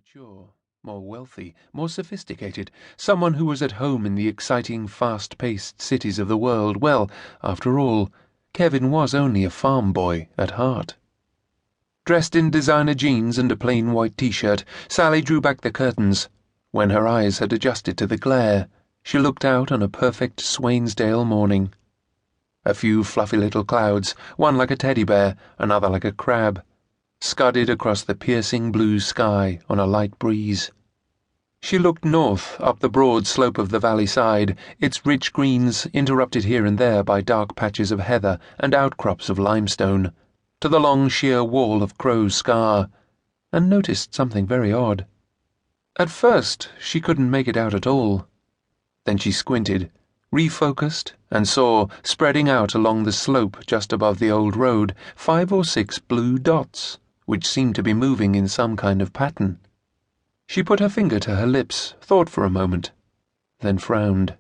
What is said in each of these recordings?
mature, more wealthy, more sophisticated, someone who was at home in the exciting, fast-paced cities of the world. Well, after all, Kevin was only a farm boy at heart. Dressed in designer jeans and a plain white t-shirt, Sally drew back the curtains. When her eyes had adjusted to the glare, she looked out on a perfect Swainsdale morning. A few fluffy little clouds, one like a teddy bear, another like a crab, scudded across the piercing blue sky on a light breeze. She looked north up the broad slope of the valley side, its rich greens interrupted here and there by dark patches of heather and outcrops of limestone, to the long sheer wall of Crow's Scar, and noticed something very odd. At first she couldn't make it out at all. Then she squinted, refocused, and saw, spreading out along the slope just above the old road, 5 or 6 blue dots, which seemed to be moving in some kind of pattern. She put her finger to her lips, thought for a moment, then frowned.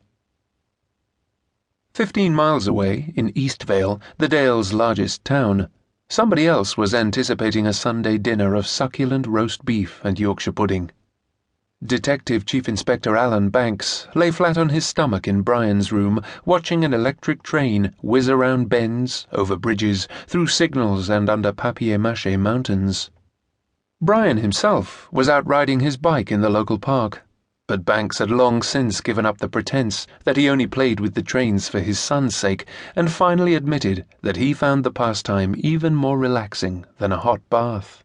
15 miles away, in Eastvale, the Dale's largest town, somebody else was anticipating a Sunday dinner of succulent roast beef and Yorkshire pudding. Detective Chief Inspector Alan Banks lay flat on his stomach in Brian's room, watching an electric train whiz around bends, over bridges, through signals and under papier-mâché mountains. Brian himself was out riding his bike in the local park, but Banks had long since given up the pretense that he only played with the trains for his son's sake, and finally admitted that he found the pastime even more relaxing than a hot bath.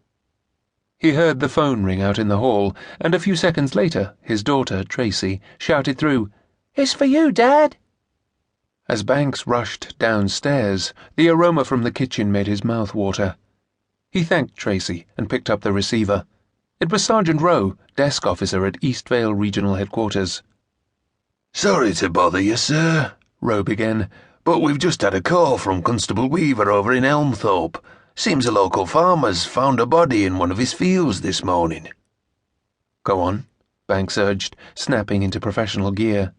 He heard the phone ring out in the hall, and a few seconds later his daughter, Tracy, shouted through, "It's for you, Dad!" As Banks rushed downstairs, the aroma from the kitchen made his mouth water. He thanked Tracy and picked up the receiver. It was Sergeant Rowe, desk officer at Eastvale Regional Headquarters. "Sorry to bother you, sir," Rowe began, "but we've just had a call from Constable Weaver over in Elmthorpe. Seems a local farmer's found a body in one of his fields this morning." "Go on," Banks urged, snapping into professional gear.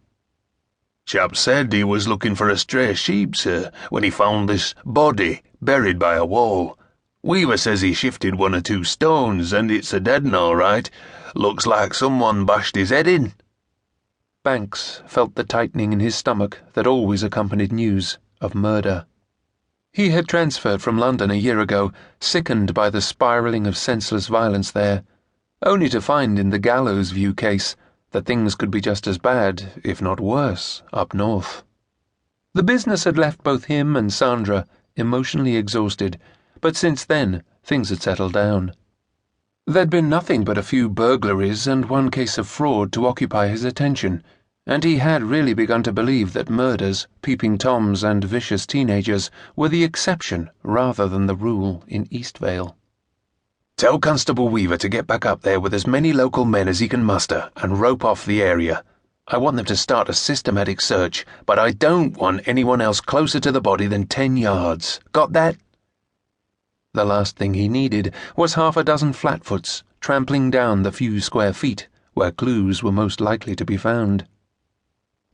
"Chap said he was looking for a stray sheep, sir, when he found this body buried by a wall. Weaver says he shifted 1 or 2 stones, and it's a dead 'un all right. Looks like someone bashed his head in." Banks felt the tightening in his stomach that always accompanied news of murder. He had transferred from London a year ago, sickened by the spiralling of senseless violence there, only to find in the Gallows View case that things could be just as bad, if not worse, up north. The business had left both him and Sandra emotionally exhausted, but since then things had settled down. There'd been nothing but a few burglaries and 1 case of fraud to occupy his attention, and he had really begun to believe that murders, peeping toms, and vicious teenagers were the exception rather than the rule in Eastvale. "Tell Constable Weaver to get back up there with as many local men as he can muster and rope off the area. I want them to start a systematic search, but I don't want anyone else closer to the body than 10 yards. Got that?" The last thing he needed was 6 flatfoots trampling down the few square feet where clues were most likely to be found.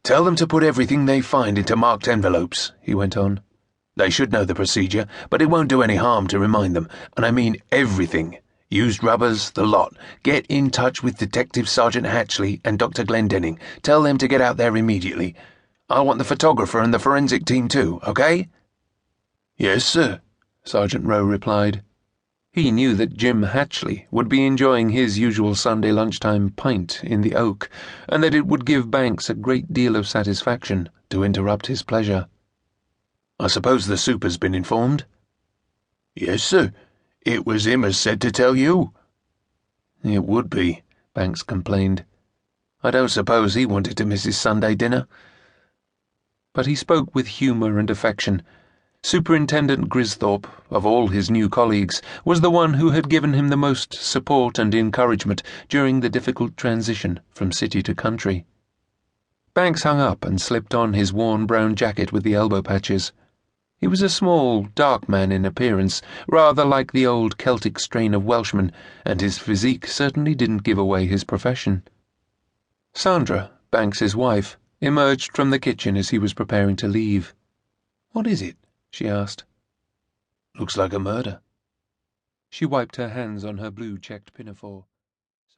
"Tell them to put everything they find into marked envelopes," he went on. "They should know the procedure, but it won't do any harm to remind them, and I mean everything. Used rubbers, the lot. Get in touch with Detective Sergeant Hatchley and Dr. Glendenning. Tell them to get out there immediately. I want the photographer and the forensic team too, okay?" "Yes, sir," Sergeant Rowe replied. He knew that Jim Hatchley would be enjoying his usual Sunday lunchtime pint in the Oak, and that it would give Banks a great deal of satisfaction to interrupt his pleasure. "I suppose the super's been informed?" "Yes, sir. It was him as said to tell you." "It would be," Banks complained. "I don't suppose he wanted to miss his Sunday dinner." But he spoke with humour and affection. Superintendent Gristhorpe, of all his new colleagues, was the one who had given him the most support and encouragement during the difficult transition from city to country. Banks hung up and slipped on his worn brown jacket with the elbow patches. He was a small, dark man in appearance, rather like the old Celtic strain of Welshman, and his physique certainly didn't give away his profession. Sandra, Banks's wife, emerged from the kitchen as he was preparing to leave. "What is it?" she asked. "Looks like a murder." She wiped her hands on her blue checked pinafore.